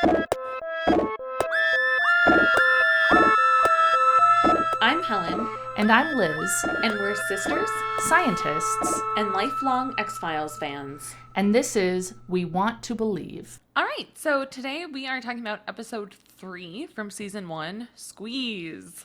I'm Helen. And I'm Liz. And we're sisters Scientists. and lifelong X-Files fans. And this is We Want to Believe. All right, so today we are talking about episode 3 from season 1, Squeeze.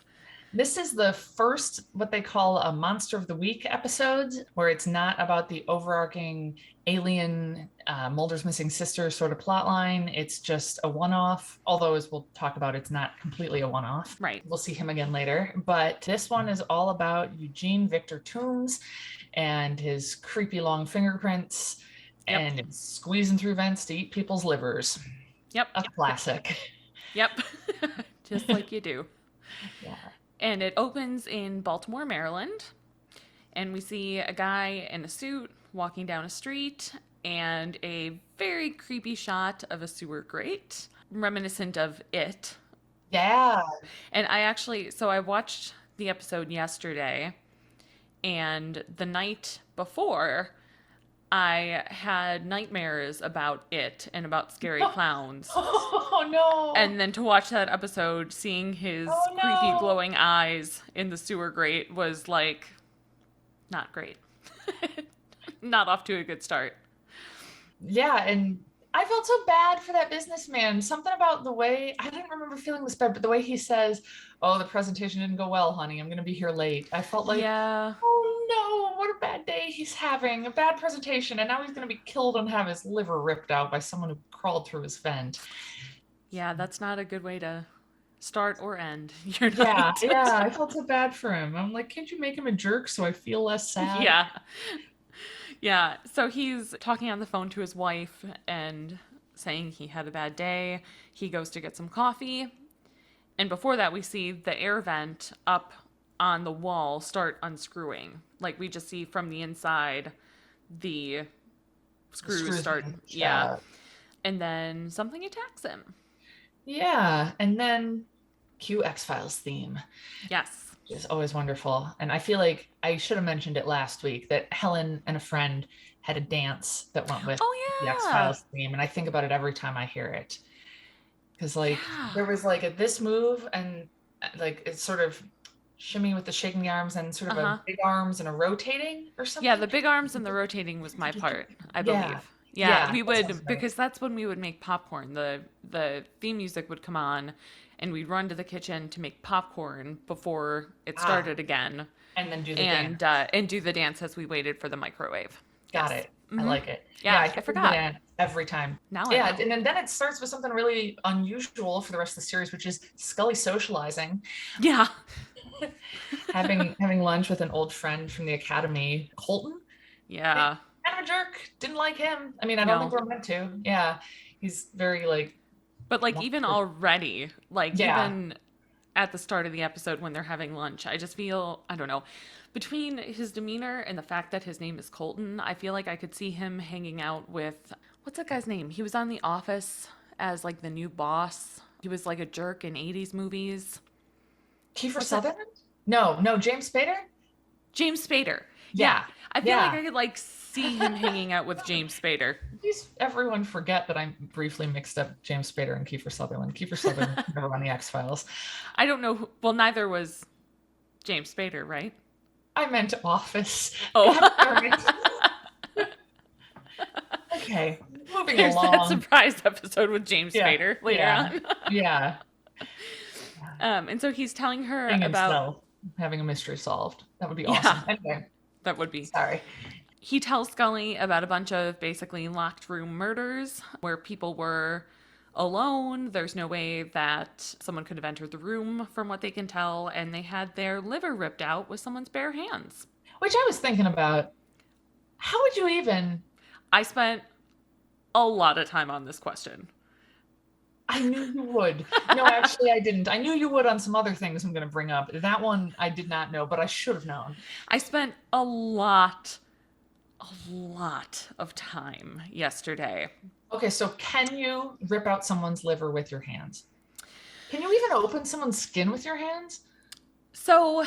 This is the first, what they call a Monster of the Week episode, where it's not about the overarching alien Mulder's missing sister sort of plot line. It's just a one-off, although as we'll talk about, it's not completely a one-off. Right. We'll see him again later. But this one is all about Eugene Victor Toombs and his creepy long fingerprints and squeezing through vents to eat people's livers. Yep. A classic. Yep. Just like you do. Yeah. And it opens in Baltimore, Maryland. And we see a guy in a suit walking down a street and a very creepy shot of a sewer grate, reminiscent of It. Yeah. And I watched the episode yesterday, and the night before, I had nightmares about It and about scary clowns. Oh, no. And then to watch that episode, seeing his creepy glowing eyes in the sewer grate was like, not great. Not off to a good start. Yeah, and I felt so bad for that businessman. Something about the way, I didn't remember feeling this bad, but the way he says, "Oh, the presentation didn't go well, honey. I'm going to be here late." I felt like, yeah. Oh no, what a bad day he's having. A bad presentation, and now he's going to be killed and have his liver ripped out by someone who crawled through his vent. Yeah, that's not a good way to start or end your night. night. Yeah, I felt so bad for him. I'm like, can't you make him a jerk so I feel less sad? Yeah. Yeah, so he's talking on the phone to his wife and saying he had a bad day. He goes to get some coffee. And before that, we see the air vent up on the wall start unscrewing. Like we just see from the inside, the screws start. Yeah. And then something attacks him. Yeah. And then cue X-Files theme. Yes. Which is always wonderful. And I feel like I should have mentioned it last week that Helen and a friend had a dance that went with the X-Files theme. And I think about it every time I hear it. Because there was this move and it's sort of shimmy with the shaking the arms and sort of a big arms and a rotating or something. Yeah, the big arms and the rotating was my part, I believe. Yeah, we would, because that's when we would make popcorn. The theme music would come on and we'd run to the kitchen to make popcorn before it started again. And then do the dance. And do the dance as we waited for the microwave. Got it. Mm-hmm. I like it. Yeah, I forgot. Every time. Now I know. And then it starts with something really unusual for the rest of the series, which is Scully socializing. Yeah. having lunch with an old friend from the academy, Colton. Yeah. Kind of a jerk. Didn't like him. I mean, I don't think we're meant to. Yeah. He's very But even already, even at the start of the episode when they're having lunch, I just feel, I don't know, between his demeanor and the fact that his name is Colton, I feel like I could see him hanging out with, what's that guy's name? He was on The Office as the new boss. He was a jerk in 80s movies. Kiefer Sutherland? No, James Spader? James Spader. Yeah. I feel like I could see him hanging out with James Spader. Everyone forget that I briefly mixed up James Spader and Kiefer Sutherland. Kiefer Sutherland was never on the X-Files. I don't know. Well, neither was James Spader, right? I meant Office. Oh. Okay, moving There's along. That surprise episode with James Spader later on. Yeah. And so he's telling her about having a mystery solved. That would be awesome. Anyway. That would be. Sorry. He tells Scully about a bunch of basically locked room murders where people were alone. There's no way that someone could have entered the room from what they can tell. And they had their liver ripped out with someone's bare hands. Which I was thinking about. How would you even... I spent a lot of time on this question. I knew you would. No, actually, I didn't. I knew you would on some other things I'm going to bring up. That one I did not know, but I should have known. I spent a lot of time yesterday. Okay, so can you rip out someone's liver with your hands? Can you even open someone's skin with your hands? So,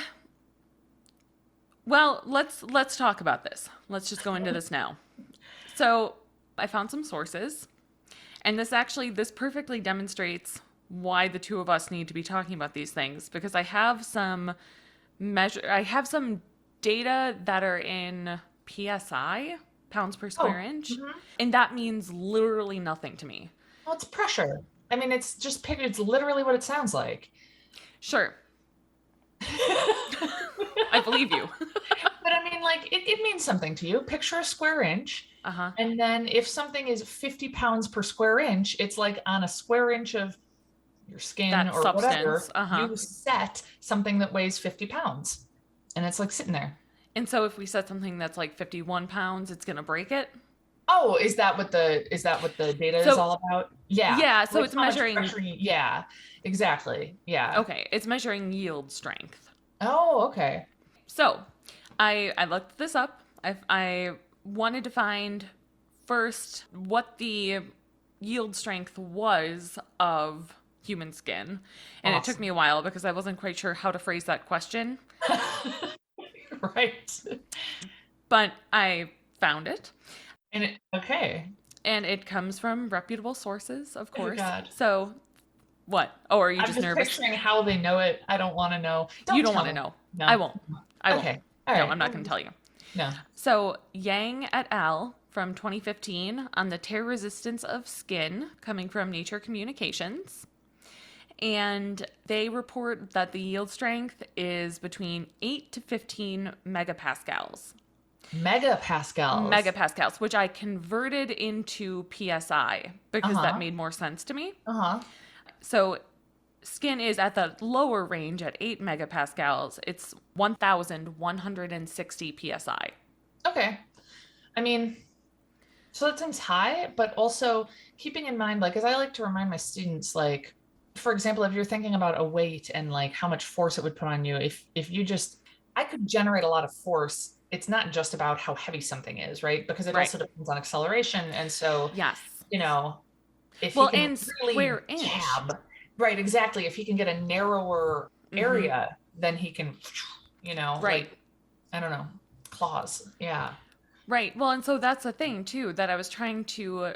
well, let's talk about this. Let's just go into this now. So, I found some sources. And this perfectly demonstrates why the two of us need to be talking about these things, because I have some data that are in PSI, pounds per square Oh, inch, mhm. and that means literally nothing to me. Well, it's pressure. I mean, it's literally what it sounds like. Sure, I believe you. But I mean, like, it means something to you. Picture a square inch. Uh-huh. And then if something is 50 pounds per square inch, it's like on a square inch of your skin That or substance. whatever, Uh-huh. you set something that weighs 50 pounds. And it's like sitting there. And so if we set something that's like 51 pounds, it's going to break it. Oh, is that what the data is So, all about? Yeah. yeah, so Like it's how much measuring, pressure yeah, exactly. Yeah. okay, it's measuring yield strength. Oh, okay. So, I looked this up. I wanted to find first what the yield strength was of human skin, and it took me Awesome. a while because I wasn't quite sure how to phrase that question, Right. but I found it, Okay. and it comes from reputable sources, of Oh course. God. So, what? Oh, are you I'm just just nervous? picturing how they know it. I don't want to know. You Don't don't tell want to me. know. I No. won't. I won't. Okay. All No, right. I'm not going to tell you. No. So, Yang et al. From 2015 on the tear resistance of skin, coming from Nature Communications. And they report that the yield strength is between 8 to 15 megapascals. Megapascals. Megapascals, which I converted into PSI because that Uh-huh. made more sense to me. Uh-huh. So, skin is at the lower range at 8 megapascals. It's 1,160 PSI. Okay. I mean, so that seems high, but also keeping in mind, like, as I like to remind my students, like, for example, if you're thinking about a weight and like how much force it would put on you, if you just, I could generate a lot of force. It's not just about how heavy something is, right? Because it Right. also depends on acceleration. And so, Yes. you know, if he Well, can and really square inch. jab, right, exactly. If he can get a narrower Mm-hmm. area, then he can, Right. like, I don't know, claws. Yeah. Right. Well, and so that's the thing too that I was trying to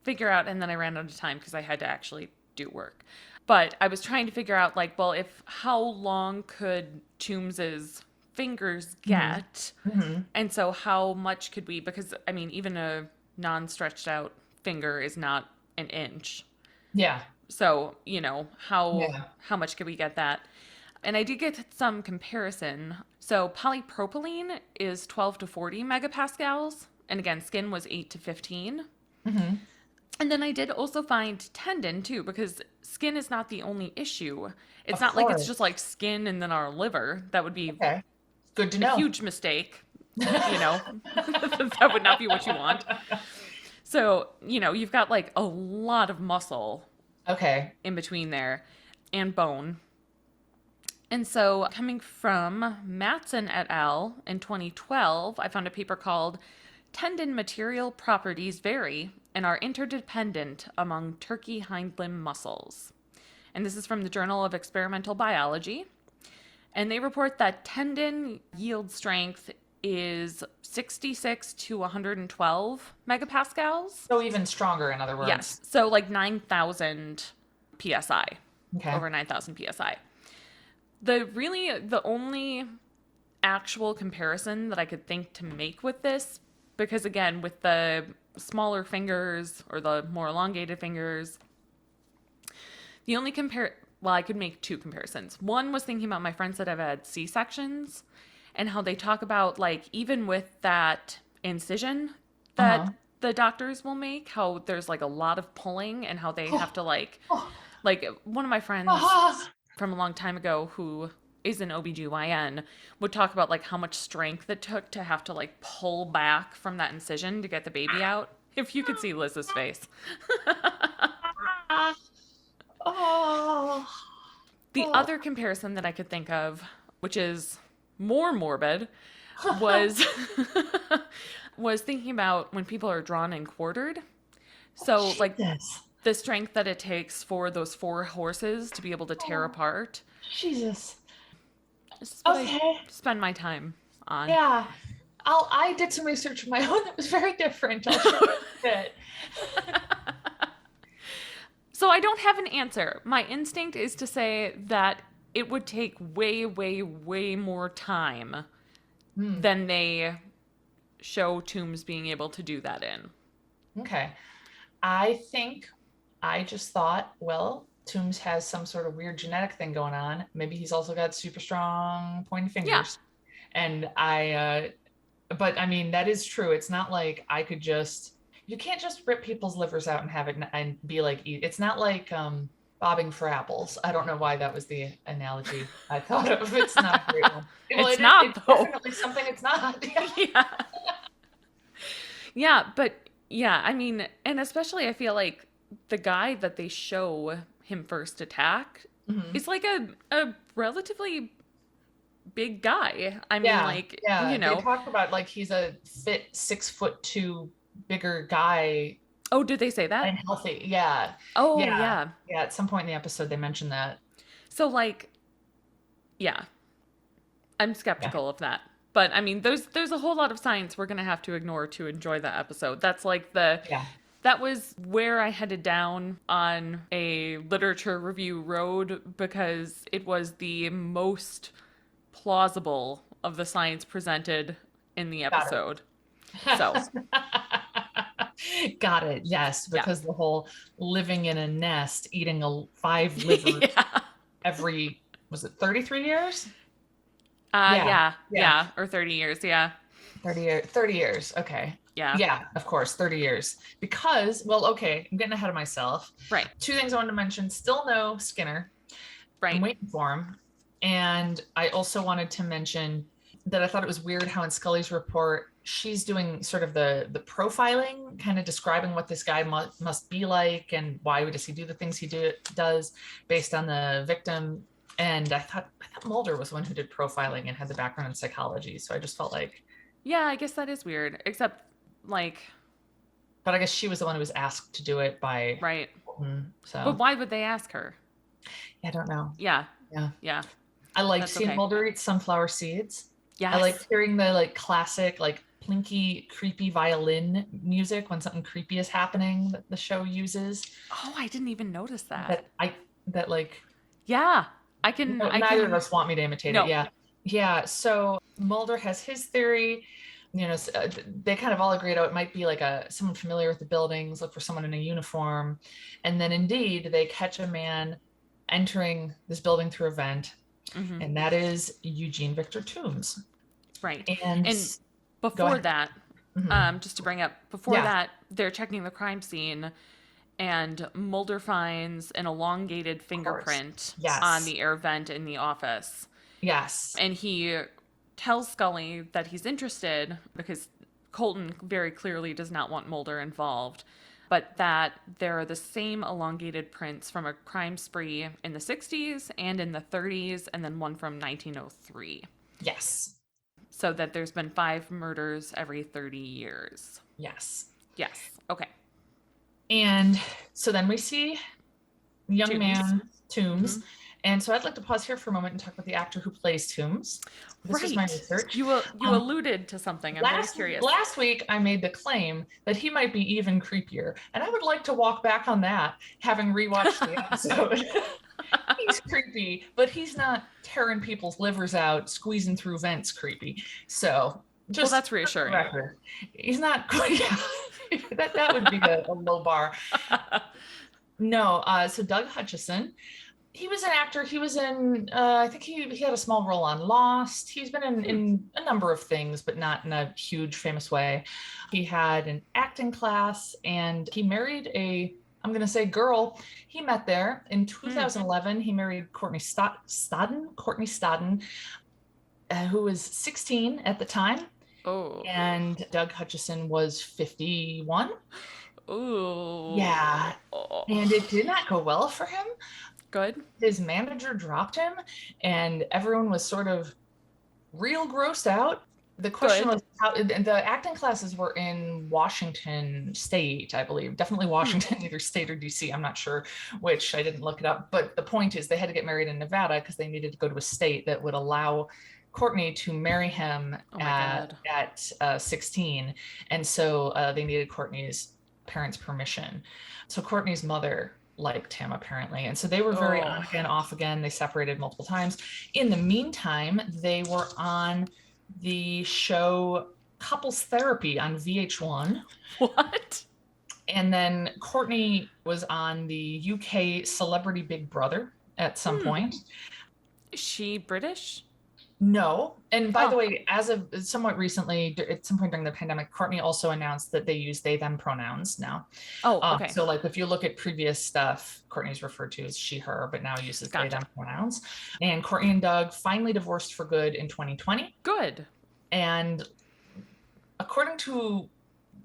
figure out, and then I ran out of time because I had to actually do work. But I was trying to figure out, like, well, if how long could Toombs's fingers Hmm. get, Hmm. and so how much could we? Because I mean, even a non-stretched out finger is not an inch. Yeah. So Yeah. how much could we get that? And I did get some comparison. So polypropylene is 12 to 40 megapascals, and again, skin was 8 to 15. Hmm. And then I did also find tendon too, because skin is not the only issue. It's Of not like it's just course. like skin and then our liver. That would be Okay. Good to a know. huge mistake. You know, that would not be what you want. So, you've got like a lot of muscle Okay. in between there and bone. And so, coming from Matson et al. In 2012, I found a paper called Tendon Material Properties Vary and Are Interdependent Among Turkey Hind Limb Muscles. And this is from the Journal of Experimental Biology. And they report that tendon yield strength is 66 to 112 megapascals. So even stronger, in other Yes. words. So, like 9,000 psi, Okay. over 9,000 psi. The only actual comparison that I could think to make with this, because again, with the smaller fingers or the more elongated fingers, the only well, I could make two comparisons. One was thinking about my friends that have had C-sections and how they talk about, like, even with that incision Uh-huh. that the doctors will make, how there's like a lot of pulling and how they have Oh, to oh, like one of my friends ah. from a long time ago who is an OBGYN would talk about like how much strength it took to have to like pull back from that incision to get the baby out. If you could see Liz's face. Oh, The oh. other comparison that I could think of, which is more morbid, was was thinking about when people are drawn and quartered. So like Jesus. the strength that it takes for those four horses to be able to tear Oh, apart. Jesus. This is what I Okay. spend my time on. Yeah. I did some research of my own that was very different. I'll share a bit. So I don't have an answer. My instinct is to say that it would take way, way, way more time Hmm. than they show Toombs being able to do that in. Okay. I think I just thought, well, Toombs has some sort of weird genetic thing going on. Maybe he's also got super strong pointy Yeah. fingers. And but I mean, that is true. It's not like I could just, you can't just rip people's livers out and have it and be like, it's not like bobbing for apples. I don't know why that was the analogy I thought of. It's not a great one. Well, It's it's not, though. definitely something it's not. Yeah. Yeah. Yeah, but yeah, I mean, and especially I feel like the guy that they show him first attack Mhm. is like a relatively big guy. I mean, Yeah, like, yeah. They talk about like he's a fit 6'2" bigger guy oh, did they say that? and healthy. Yeah. Oh, Yeah. yeah. Yeah. At some point in the episode they mentioned that. So like, yeah, I'm Yeah. skeptical of that. But I mean, there's a whole lot of science we're gonna have to ignore to enjoy that episode. That's like the Yeah. that was where I headed down on a literature review road because it was the most plausible of the science presented in the Got episode. So, it. Got it. Yes, yeah. because the whole living in a nest, eating a 5 livers Yeah. every, was it 33 years? Yeah. Yeah. Yeah. Yeah. Or 30 years. Yeah. 30 years, 30 years. Okay. Yeah. Yeah, of course, 30 years. Because, well, okay, I'm getting ahead of myself. Right. Two things I wanted to mention. Still no Skinner. I'm Right. waiting for him. And I also wanted to mention that I thought it was weird how in Scully's report, she's doing sort of the profiling, kind of describing what this guy must be like and why does he do the things does based on the victim. And I thought Mulder was the one who did profiling and had the background in psychology. So I just felt like, Yeah, I guess that is weird. Except, like, but I guess she was the one who was asked to do it by right. Colton. But So why would they ask her? I don't know. Yeah. Yeah. Yeah. I like That's seeing okay. Mulder eat sunflower seeds. I like Yes. hearing the like classic, like plinky, creepy violin music when something creepy is happening that the show uses. Oh, I didn't even notice that. That I that like Yeah. no, I neither of can us want me to imitate it. no. Yeah. Yeah. So Mulder has his theory. They kind of all agreed, oh, it might be like someone familiar with the buildings, look for someone in a uniform. And then indeed they catch a man entering this building through a vent, Hmm. and that is Eugene Victor Toombs. Right. And And go before ahead. that, Mhm. just to bring up, before Yeah, that, they're checking the crime scene, and Mulder finds an elongated of course. fingerprint on Yes. the air vent in the office. Yes. And he tells Scully that he's interested because Colton very clearly does not want Mulder involved, but that there are the same elongated prints from a crime spree in the 60s and in the 30s, and then one from 1903. Yes. So that there's been 5 murders every 30 years. Yes. Yes. Okay. And so then we see young Tombs. man Hmm. Toombs. And so I'd like to pause here for a moment and talk about the actor who plays Toombs. This was my Right. research. You alluded to something. I'm very curious. Last week I made the claim that he might be even creepier, and I would like to walk back on that, having rewatched the episode. He's creepy, but he's not tearing people's livers out, squeezing through vents creepy. So Well, just that's for the reassuring. record, he's not quite. That would be a low bar. No, so Doug Hutchison, he was an actor. He was in, I think he had a small role on Lost. He's been in a number of things, but not in a huge famous way. He had an acting class and he married I'm going to say girl. He met there in Hmm. 2011. He married Courtney Stodden, who was 16 at the time. Oh. And Doug Hutchison was 51. Ooh. Yeah. And it did not go well for him. Good. His manager dropped him, and everyone was sort of real grossed out. The question Good. was how the acting classes were in Washington State, I believe. Definitely Washington, either state or DC. I'm not sure which. I didn't look it up. But the point is, they had to get married in Nevada because they needed to go to a state that would allow Courtney to marry him Oh my God. at 16. And so they needed Courtney's parents' permission. So Courtney's mother liked him apparently. And so they were very on Oh, again, off again. They separated multiple times. In the meantime, they were on the show Couples Therapy on VH1. what? And then Courtney was on the UK Celebrity Big Brother at some Hmm. point. Is she British? No. And by the Oh, way, as of somewhat recently, at some point during the pandemic, Courtney also announced that they use they, them pronouns now. oh, okay, So, like, if you look at previous stuff, Courtney's referred to as she, her, but now uses they, gotcha. them pronouns. And Courtney and Doug finally divorced for good in 2020. Good. And according to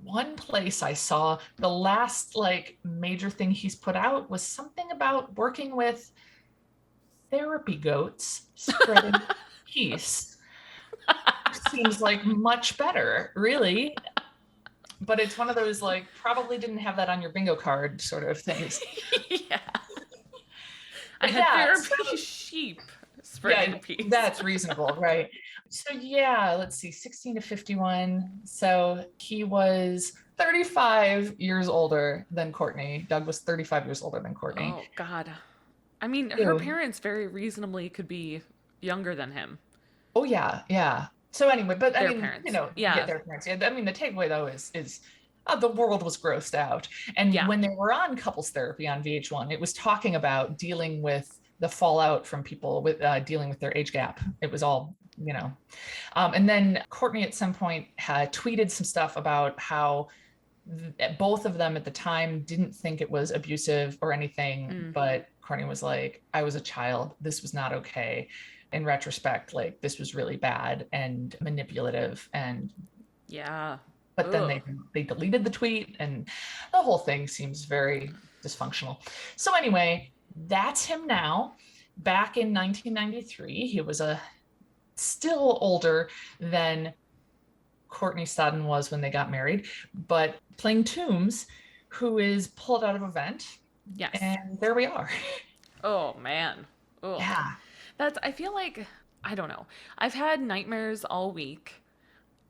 one place I saw, the last like major thing he's put out was something about working with therapy goats spreading peace. Seems like much better, really. But it's one of those like probably didn't have that on your bingo card sort of things. Yeah. I But had yeah, therapy sheep yeah, spreading peace. that's reasonable, right? So yeah, let's see, 16 to 51. So he was 35 years older than Courtney. Doug was 35 years older than Courtney. Oh, God. I mean, her Ew. parents very reasonably could be younger than him. Oh yeah, yeah. So anyway, but I Their mean, parents. yeah, Yeah. their parents. Yeah, I mean, the takeaway though is the world was grossed out. And Yeah. when they were on couples therapy on VH1, it was talking about dealing with the fallout from people with dealing with their age gap. It was all, you know. And then Courtney at some point had tweeted some stuff about how both of them at the time didn't think it was abusive or anything, Mm. but Courtney was like, I was a child. This was not okay. In retrospect, like this was really bad and manipulative. And Yeah. but then Ugh. they deleted the tweet and the whole thing seems very dysfunctional. So anyway, that's him now. Back in 1993, he was a still older than Courtney Stodden was when they got married, but playing Toombs, who is pulled out of a vent, Yes. and there we are. Oh, man. Ugh. Yeah, I feel like, I don't know. I've had nightmares all week.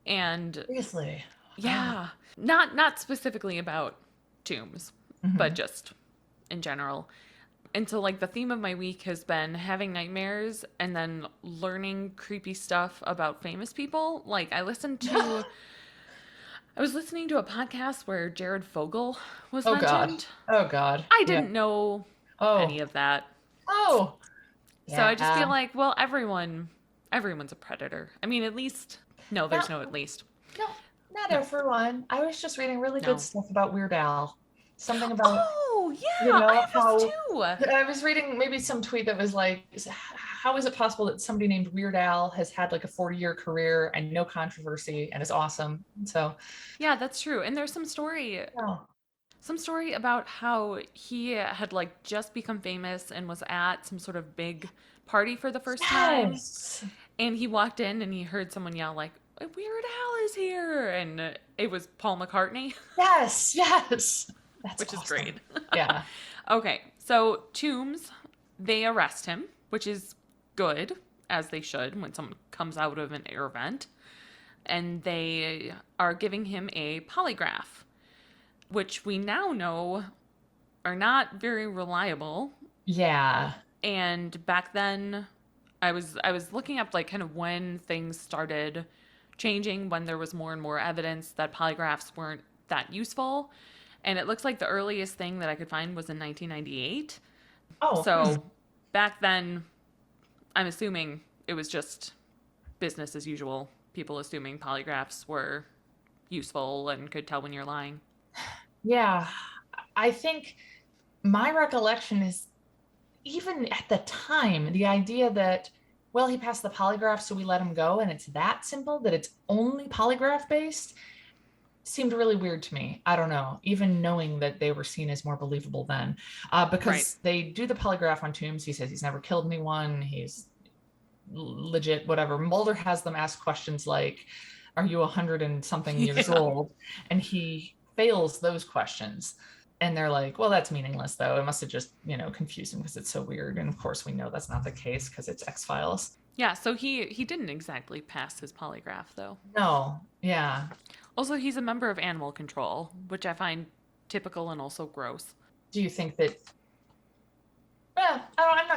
And seriously. Oh. yeah, not specifically about tombs, but Mhm. just in general. And so, like, the theme of my week has been having nightmares and then learning creepy stuff about famous people. Like, I was listening to a podcast where Jared Fogle was Oh God. mentioned. Oh God. I Yeah. didn't know any Oh. of that. Oh. So I just feel Yeah. like, well, everyone's a predator. I mean, at least, no, there's Not no at least. no, not No, everyone. I was just reading really good no. stuff about Weird Al. Something about, Oh, you yeah, I know, have those how too. I was reading maybe some tweet that was like, how is it possible that somebody named Weird Al has had like a 40-year career and no controversy and is awesome? So, Yeah, that's true. And there's oh, some story about how he had like just become famous and was at some sort of big party for the first time. yes, And he walked in and he heard someone yell like, "Weird Al is here!" And it was Paul McCartney, yes, yes. That's which is great. awesome. Yeah. Okay, so Tombs, they arrest him, which is good, as they should when someone comes out of an air vent. And they are giving him a polygraph, which we now know are not very reliable. Yeah. And back then, I was looking up like kind of when things started changing, when there was more and more evidence that polygraphs weren't that useful. And it looks like the earliest thing that I could find was in 1998. Oh, So back then, I'm assuming it was just business as usual. People assuming polygraphs were useful and could tell when you're lying. yeah. I think my recollection is even at the time, the idea that, well, he passed the polygraph, so we let him go, and it's that simple, that it's only polygraph based, seemed really weird to me. I don't know, even knowing that they were seen as more believable then, Right. because they do the polygraph on Toombs. He says he's never killed anyone. He's legit, whatever. Mulder has them ask questions like, "Are you 100 and something years Yeah. old?" And he fails those questions. And they're like, well, that's meaningless, though. It must have just, confused him because it's so weird. And of course, we know that's not the case because it's X Files. Yeah, so he didn't exactly pass his polygraph though. No, yeah. Also, he's a member of animal control, which I find typical and also gross. Do you think that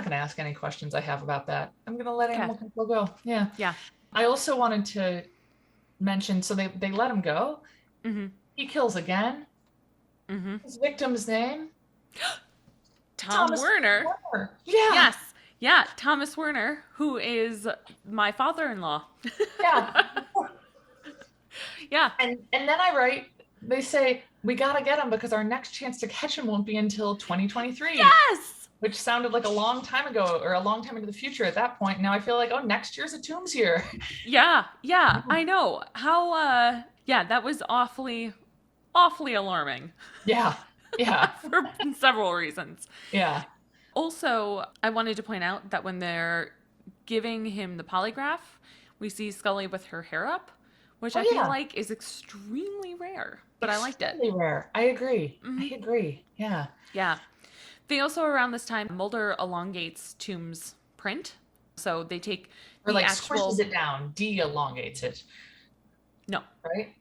going to ask any questions I have about that. I'm going to let Okay. animal control go. Yeah. Yeah. I also wanted to mention, so they let him go. Mm-hmm. He kills again. Mm-hmm. His victim's name? Tom Thomas Werner. Werner. Yeah. Yes. Yeah, Thomas Werner, who is my father-in-law. Yeah. Yeah. And then I write, they say, we got to get him because our next chance to catch him won't be until 2023, Yes. which sounded like a long time ago or a long time into the future at that point. Now I feel like, oh, next year's a Tombs year. Yeah. Yeah. I know. How yeah, that was awfully alarming Yeah. Yeah. for several reasons. Yeah. Also, I wanted to point out that when they're giving him the polygraph, we see Scully with her hair up, which Oh, I feel yeah. like is extremely rare, but I liked it. Extremely rare. I agree. Hmm. I agree. Yeah. Yeah. They also, around this time, Mulder elongates Tomb's print. So they take Or the like squishes actual. it down, de-elongates it, No. right?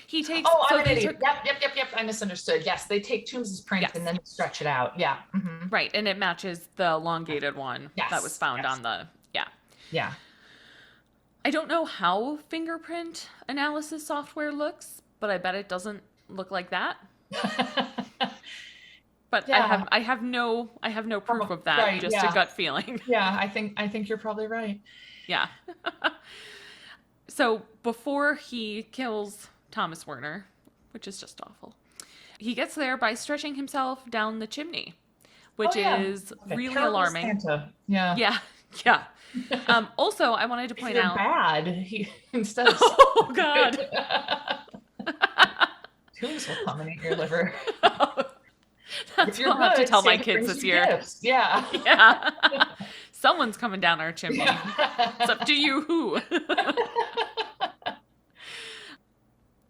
He takes. Oh, I'm So an they idiot. took. Yep. I misunderstood. Yes, they take Tombs's print and Yes. then stretch it out. Yeah. Right. And it matches the elongated one that was Yes. found Yes. on the. Yeah. Yeah. I don't know how fingerprint analysis software looks, but I bet it doesn't look like that. But Yeah. I have no proof of that, Right. just a Yeah. gut feeling. Yeah. I think you're probably right. Yeah. So before he kills Thomas Werner, which is just awful, he gets there by stretching himself down the chimney, Oh, which yeah. is Okay. really Terrible alarming. Santa. Yeah. Yeah. Yeah. Also, I wanted to If point you're out. bad, he instead of Oh God. Tombs will come and eat your liver. If That's you're what I'll have to good, tell my Santa kids brings this you year. gifts. Yeah. Yeah. Someone's coming down our chimney. It's up Yeah. to you who.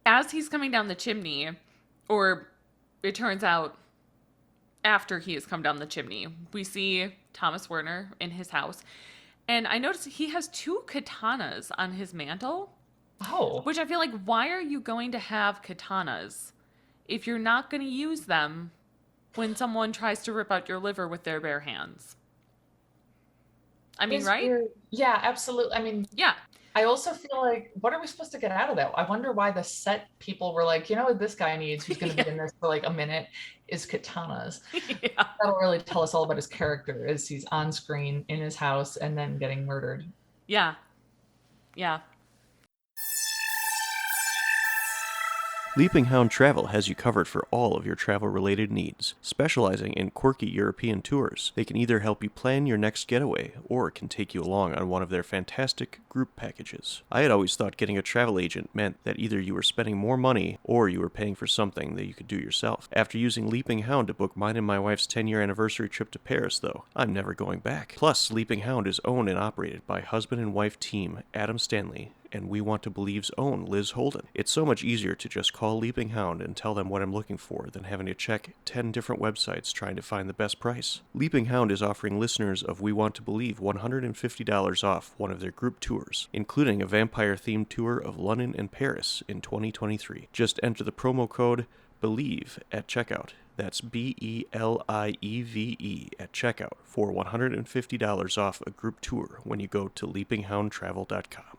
As he's coming down the chimney, or it turns out after he has come down the chimney, we see Thomas Werner in his house. And I noticed he has two katanas on his mantle, Oh. which I feel like, why are you going to have katanas if you're not going to use them when someone tries to rip out your liver with their bare hands? I mean, Is right? weird. Yeah, absolutely. I mean, Yeah. I also feel like, what are we supposed to get out of that? I wonder why the set people were like, you know what this guy needs, who's going to Yeah. be in this for like a minute, is katanas. Yeah. That'll really tell us all about his character as he's on screen in his house and then getting murdered. Yeah. Yeah. Leaping Hound Travel has you covered for all of your travel-related needs. Specializing in quirky European tours, they can either help you plan your next getaway or can take you along on one of their fantastic group packages. I had always thought getting a travel agent meant that either you were spending more money or you were paying for something that you could do yourself. After using Leaping Hound to book mine and my wife's 10-year anniversary trip to Paris, though, I'm never going back. Plus, Leaping Hound is owned and operated by husband and wife team Adam Stanley and We Want to Believe's own Liz Holden. It's so much easier to just call Leaping Hound and tell them what I'm looking for than having to check 10 different websites trying to find the best price. Leaping Hound is offering listeners of We Want to Believe $150 off one of their group tours, including a vampire-themed tour of London and Paris in 2023. Just enter the promo code BELIEVE at checkout. That's BELIEVE at checkout for $150 off a group tour when you go to leapinghoundtravel.com.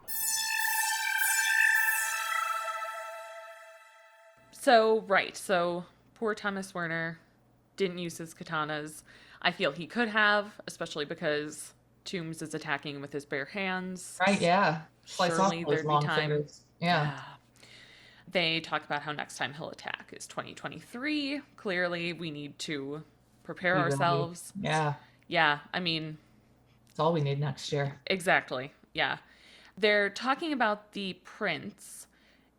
So poor Thomas Werner didn't use his katanas. I feel he could have, especially because Toombs is attacking with his bare hands. Right, yeah. Slice off Surely those there'd be long time. fingers. Yeah. Yeah. They talk about how next time he'll attack is 2023. Clearly, we need to prepare We really- ourselves. Yeah. Yeah, I mean, It's all we need next year. exactly. Yeah. They're talking about the prints,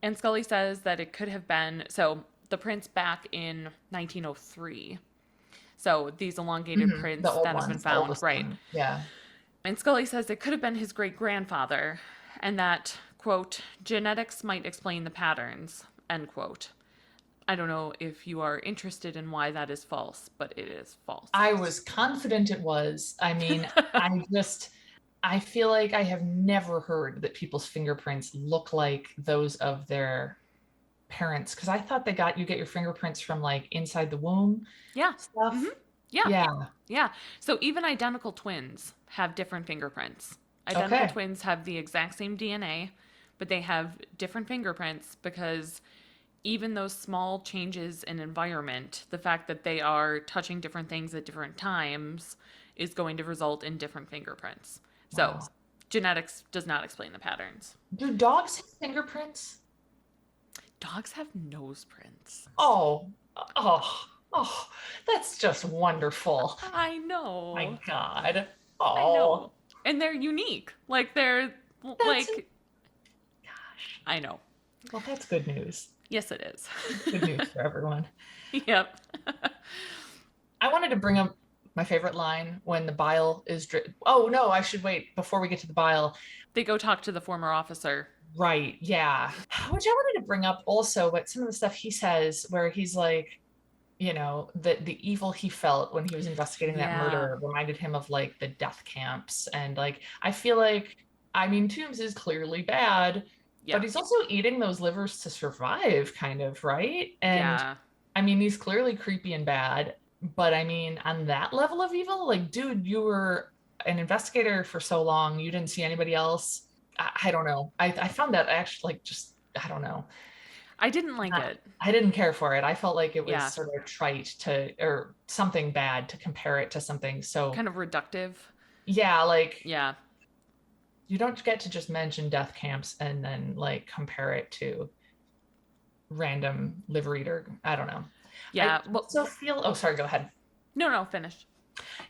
and Scully says that it could have been the prints back in 1903. So these elongated prints The old that have been ones, the found, oldest right? one. Yeah. And Scully says it could have been his great grandfather, and that, quote, genetics might explain the patterns, end quote. I don't know if you are interested in why that is false, but it is false. I was confident it was. I mean, I feel like I have never heard that people's fingerprints look like those of their parents, because I thought you get your fingerprints from like inside the womb Yeah. stuff. Mhm. Yeah. Yeah. Yeah. So even identical twins have different fingerprints. Identical Okay. twins have the exact same DNA, but they have different fingerprints because even those small changes in environment, the fact that they are touching different things at different times is going to result in different fingerprints. So Wow. genetics does not explain the patterns. Do dogs have fingerprints? Dogs have nose prints. Oh, oh, oh, that's just wonderful. I know. My God. I Oh, know. And they're unique. Like they're that's, like gosh. I know. Well, that's good news. Yes it is. Good news for everyone. Yep. I wanted to bring up my favorite line when the bile is oh no, I should wait before we get to the bile. They go talk to the former officer. Right, yeah. Which I wanted to bring up also, but some of the stuff he says where he's like, the evil he felt when he was investigating that Yeah. murder reminded him of like the death camps. And like I feel like, I mean, Toombs is clearly bad, but Yeah. he's also eating those livers to survive, kind of, right? And Yeah. I mean, he's clearly creepy and bad, but I mean, on that level of evil, like, dude, you were an investigator for so long, you didn't see anybody else. I don't know. I found that actually like just, I don't know. I didn't like Not, it. I didn't care for it. I felt like it was Yeah. sort of trite to, or something bad to compare it to something. So Kind of reductive. yeah, like Yeah. you don't get to just mention death camps and then like compare it to random liver eater. I don't know. Yeah. I Well, also feel, oh, sorry, go ahead. no, finish.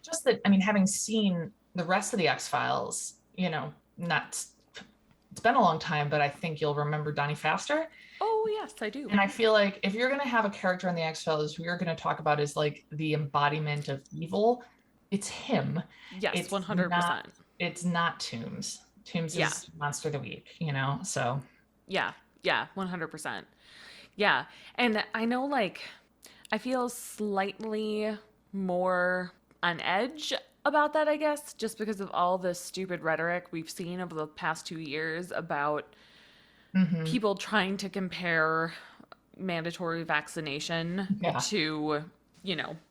Just that, I mean, having seen the rest of the X-Files, not, it's been a long time, but I think you'll remember Donnie Pfaster. Oh, yes, I do. And I feel like if you're going to have a character on the X-Files who you're going to talk about as like the embodiment of evil, it's him. Yes, It's 100%. it's not Toombs. Toombs Yeah. is Monster of the Week, so. Yeah. Yeah, 100%. Yeah. And I know, like, I feel slightly more on edge about that, I guess, just because of all the stupid rhetoric we've seen over the past 2 years about Mm-hmm. people trying to compare mandatory vaccination Yeah. to,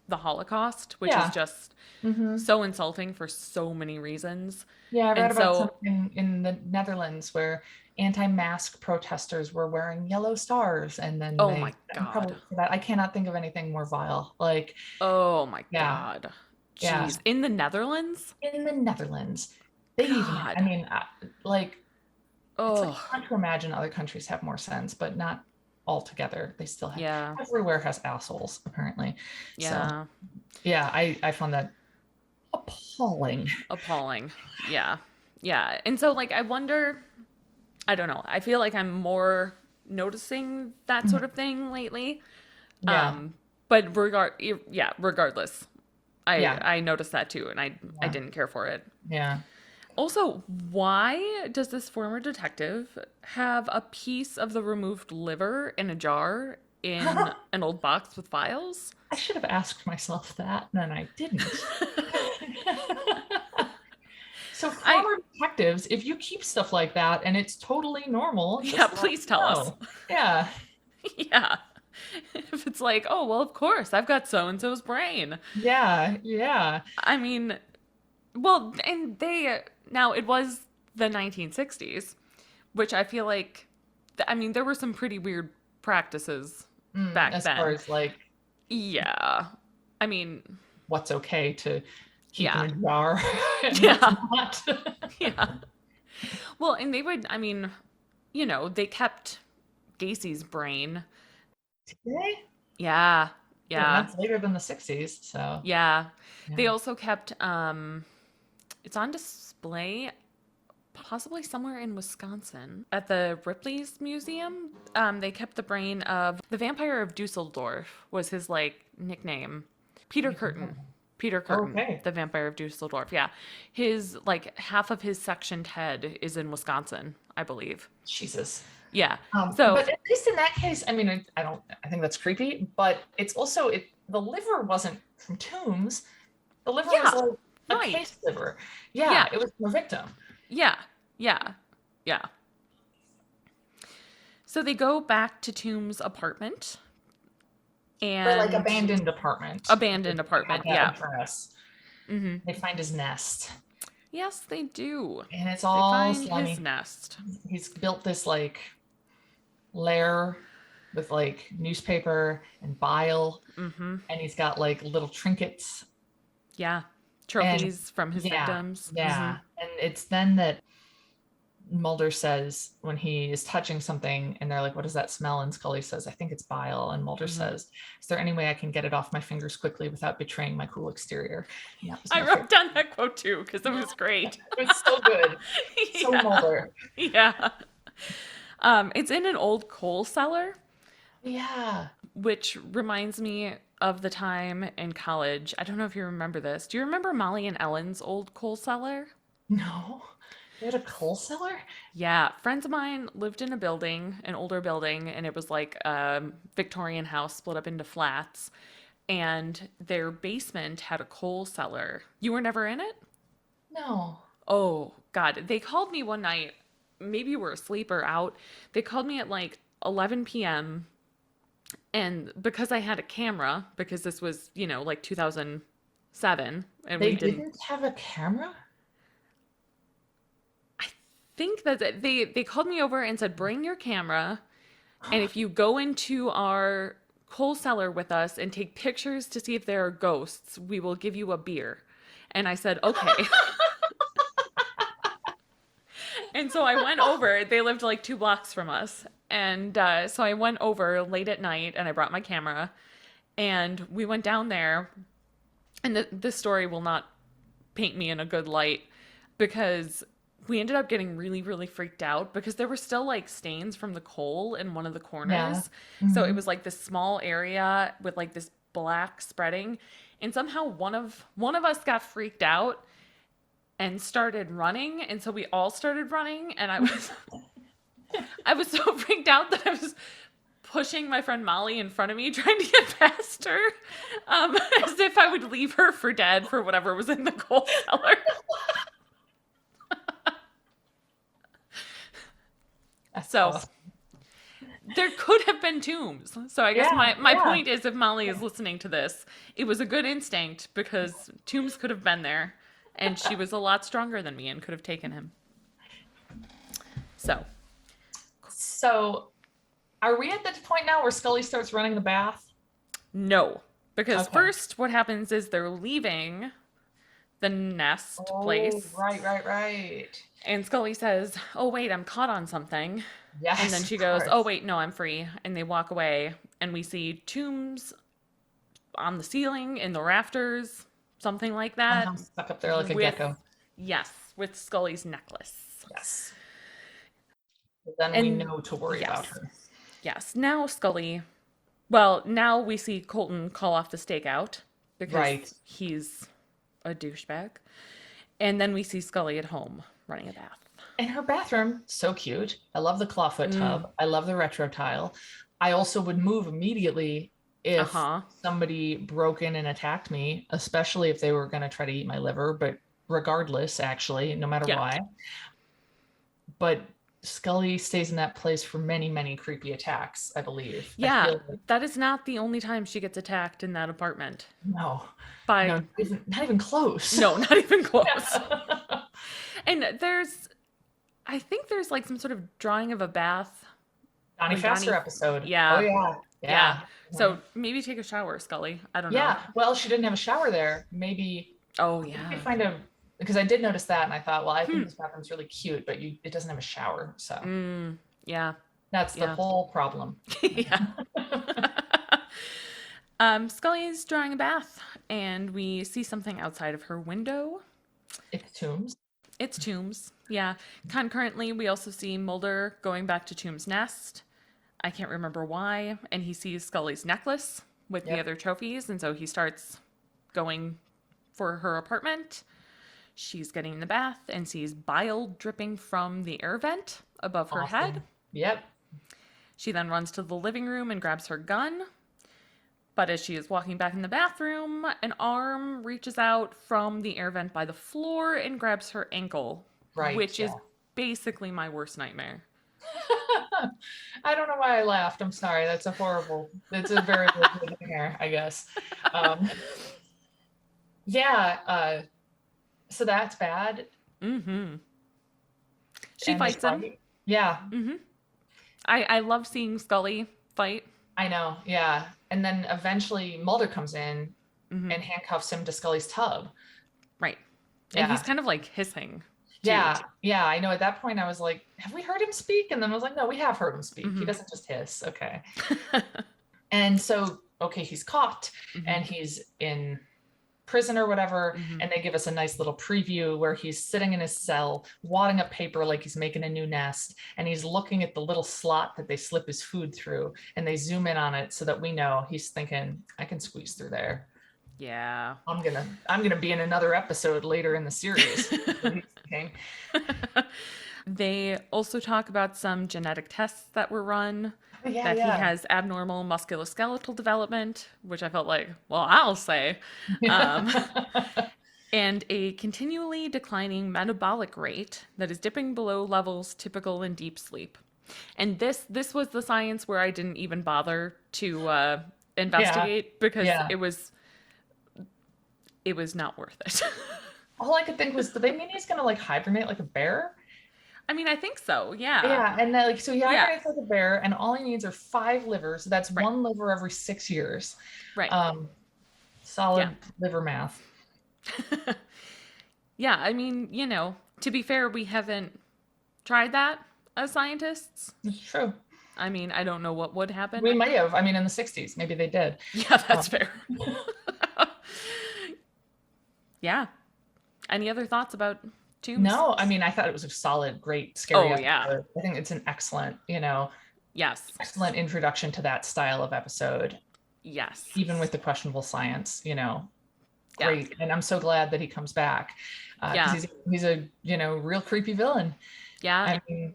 the Holocaust, which Yeah. is just Mm-hmm. so insulting for so many reasons. Yeah, I read And about so, something in the Netherlands where anti-mask protesters were wearing yellow stars, and then oh they my God. probably for that. I cannot think of anything more vile. Like, Oh my yeah, God. yeah. Jeez. In the Netherlands? In the Netherlands, they even, I God. mean, like, it's like Oh, hard to imagine other countries have more sense, but not altogether. They still have, yeah. everywhere has assholes, apparently. So, Yeah. yeah, I found that appalling. Appalling. Yeah. Yeah. And so, like, I wonder, I don't know. I feel like I'm more noticing that sort of thing lately. Yeah, But regardless, yeah, I noticed that too, and I yeah, didn't care for it. yeah. Also, why does this former detective have a piece of the removed liver in a jar in an old box with files? I should have asked myself that, and I didn't. So, I former detectives, if you keep stuff like that and it's totally normal, Yeah, just let please me tell us. know. Yeah, Yeah. If it's like, oh, well, of course, I've got so and so's brain. yeah, yeah, I mean, well, and now it was the 1960s, which I feel like, I mean, there were some pretty weird practices back as far then. as like Yeah. I mean, what's okay to keep in yeah. a jar and what's Yeah. not. Yeah. Well, and they would, I mean, they kept Gacy's brain. Today? Yeah. Yeah, Yeah. that's later than the 60s, so Yeah. They yeah. also kept it's on display possibly somewhere in Wisconsin at the Ripley's Museum. They kept the brain of the vampire of Dusseldorf was his like nickname. Peter Curtin. Peter Curtin, Okay. the vampire of Dusseldorf. Yeah. His like half of his sectioned head is in Wisconsin, I believe. Jesus. Yeah. But So, at least in that case, I mean, I think that's creepy, but it's also, the liver wasn't from Tombs. The liver was yeah. like a Right. case liver. Yeah, Yeah. it was from a victim. Yeah. Yeah. Yeah. So they go back to Tomb's apartment Or like And abandoned apartment. abandoned apartment, yeah. Address. Mm-hmm. They find his nest. Yes, they do. And it's They all find slummy. his nest. He's built this like lair with like newspaper and bile. Mm-hmm. And he's got like little trinkets. Yeah. And Trophies from his victims. yeah. Mm-hmm. And it's then that Mulder says when he is touching something and they're like, what does that smell? And Scully says, I think it's bile. And Mulder says, is there any way I can get it off my fingers quickly without betraying my cool exterior? I wrote down that quote too because it was great. It was so good. So Mulder. Yeah. It's in an old coal cellar. Yeah. Which reminds me of the time in college. I don't know if you remember this. Do you remember Molly and Ellen's old coal cellar? No. They had a coal cellar? Yeah. Friends of mine lived in a building, an older building, and it was like a Victorian house split up into flats. And their basement had a coal cellar. You were never in it? No. Oh, God. They called me one night. Maybe you were asleep or out. They called me at like 11 p.m. And because I had a camera, because this was, like 2007, and They we didn't have a camera? I think that they called me over and said, bring your camera. And if you go into our coal cellar with us and take pictures to see if there are ghosts, we will give you a beer. And I said, okay. And so I went over. They lived like 2 blocks from us. And so I went over late at night and I brought my camera. And we went down there. And this story will not paint me in a good light because we ended up getting really, really freaked out because there were still like stains from the coal in one of the corners. Yeah. Mm-hmm. So it was like this small area with like this black spreading. And somehow one of us got freaked out and started running, and so we all started running, and I was so freaked out that I was pushing my friend Molly in front of me, trying to get past her, as if I would leave her for dead for whatever was in the coal cellar. So awesome. There could have been tombs. So I guess my point is, if Molly is listening to this, it was a good instinct because tombs could have been there. And she was a lot stronger than me and could have taken him. So are we at the point now where Scully starts running the bath? No. Because first what happens is they're leaving the nest place. Right. And Scully says, oh, wait, I'm caught on something. Yes. And then she goes, oh, wait, no, I'm free. And they walk away. And we see tombs on the ceiling, in the rafters. Something like that. Stuck up there like a gecko. Yes, with Scully's necklace. Yes. But then we know to worry about her. Yes. Now we see Colton call off the stakeout because he's a douchebag. And then we see Scully at home running a bath. And her bathroom, so cute. I love the clawfoot tub. I love the retro tile. I also would move immediately if somebody broke in and attacked me, especially if they were going to try to eat my liver, but regardless, actually, no matter why. But Scully stays in that place for many, many creepy attacks, I believe. Yeah, that is not the only time she gets attacked in that apartment. No. Not even close. No, not even close. And I think there's like some sort of drawing of a bath. Donnie Faster episode. Yeah. Oh, yeah. So maybe take a shower, Scully. I don't know. Yeah. Well, she didn't have a shower there. Maybe. Oh, yeah. Maybe find because I did notice that and I thought, well, I think this bathroom's really cute, but it doesn't have a shower. So. Yeah. That's the whole problem. Yeah. Scully is drawing a bath and we see something outside of her window. It's Tombs. Yeah. Concurrently, we also see Mulder going back to Tombs' nest. I can't remember why. And he sees Scully's necklace with the other trophies. And so he starts going for her apartment. She's getting in the bath and sees bile dripping from the air vent above her head. Yep. She then runs to the living room and grabs her gun. But as she is walking back in the bathroom, an arm reaches out from the air vent by the floor and grabs her ankle. Right. Which is basically my worst nightmare. I don't know why I laughed. I'm sorry. It's a very legit hair, I guess. Um, yeah. So that's bad. Mm-hmm. She And they fights him. fight. Yeah, Mm-hmm. I love seeing Scully fight. I know. Yeah. And then eventually Mulder comes in Mm-hmm. and handcuffs him to Scully's tub. Right. And he's Yeah. kind of like hissing too. Yeah. Yeah. I know at that point I was like, have we heard him speak? And then I was like, no, we have heard him speak. He Mm-hmm. doesn't just hiss. Okay. And so, okay, he's caught Mm-hmm. and he's in prison or whatever. Mm-hmm. And they give us a nice little preview where he's sitting in his cell, wadding up paper like he's making a new nest. And he's looking at the little slot that they slip his food through. And they zoom in on it so that we know he's thinking, I can squeeze through there. Yeah. I'm gonna be in another episode later in the series. They also talk about some genetic tests that were run, Yeah, that he yeah. has abnormal musculoskeletal development, which I felt like, well, I'll say, um, and a continually declining metabolic rate that is dipping below levels typical in deep sleep. And this was the science where I didn't even bother to investigate because yeah. it was not worth it. All I could think was, do they mean he's gonna like hibernate like a bear? I mean, I think so. Yeah. Yeah, and then like so he Yeah. hibernates like a bear, and all he needs are 5 livers. So that's Right. 1 liver every 6 years. Right. Solid Yeah. liver math. Yeah, I mean, to be fair, we haven't tried that as scientists. It's true. I mean, I don't know what would happen. We might have. I mean, in the 60s, maybe they did. Yeah, that's fair. Yeah. Any other thoughts about Tombs? No, I mean, I thought it was a solid, great, scary episode. Yeah. I think it's an excellent, Yes. excellent introduction to that style of episode. Yes. Even with the questionable science, great. Yeah. And I'm so glad that he comes back. Yeah. He's a, real creepy villain. Yeah. I mean,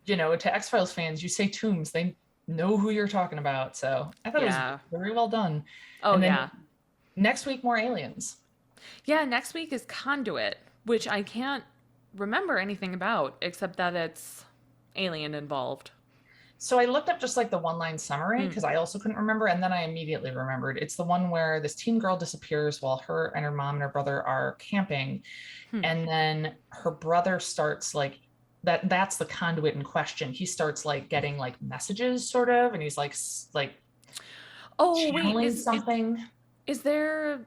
to X-Files fans, you say Tombs, they know who you're talking about. So I thought it was very well done. Oh, and then yeah. Next week, more aliens. Yeah, next week is Conduit, which I can't remember anything about except that it's alien involved. So I looked up just like the one-line summary because I also couldn't remember. And then I immediately remembered. It's the one where this teen girl disappears while her and her mom and her brother are camping. And then her brother starts like, that's the conduit in question. He starts like getting like messages sort of, and he's like channeling something. Is there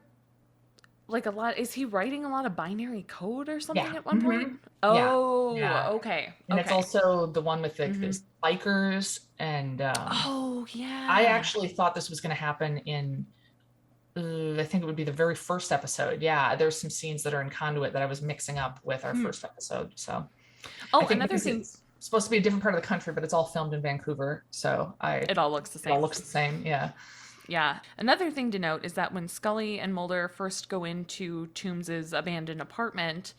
like a lot, is he writing a lot of binary code or something at one point? Oh, yeah. Okay. And it's also the one with like the bikers and oh yeah. I actually thought this was going to happen in I think it would be the very first episode. Yeah, there's some scenes that are in Conduit that I was mixing up with our first episode. So another thing, it's supposed to be a different part of the country, but it's all filmed in Vancouver. So it all looks the same. It all looks the same. Yeah. Yeah. Another thing to note is that when Scully and Mulder first go into Toombs's abandoned apartment,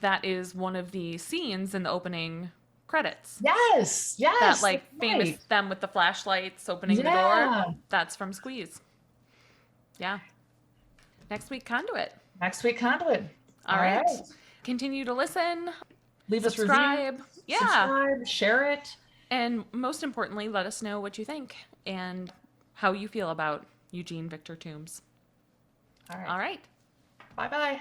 that is one of the scenes in the opening credits. Yes. That like famous them with the flashlights opening the door. That's from Squeeze. Yeah. Next week, Conduit. All right. Continue to listen. Leave subscribe. us reviews. Yeah. Subscribe, share it. And most importantly, let us know what you think and how you feel about Eugene Victor Toombs. All right. Bye-bye.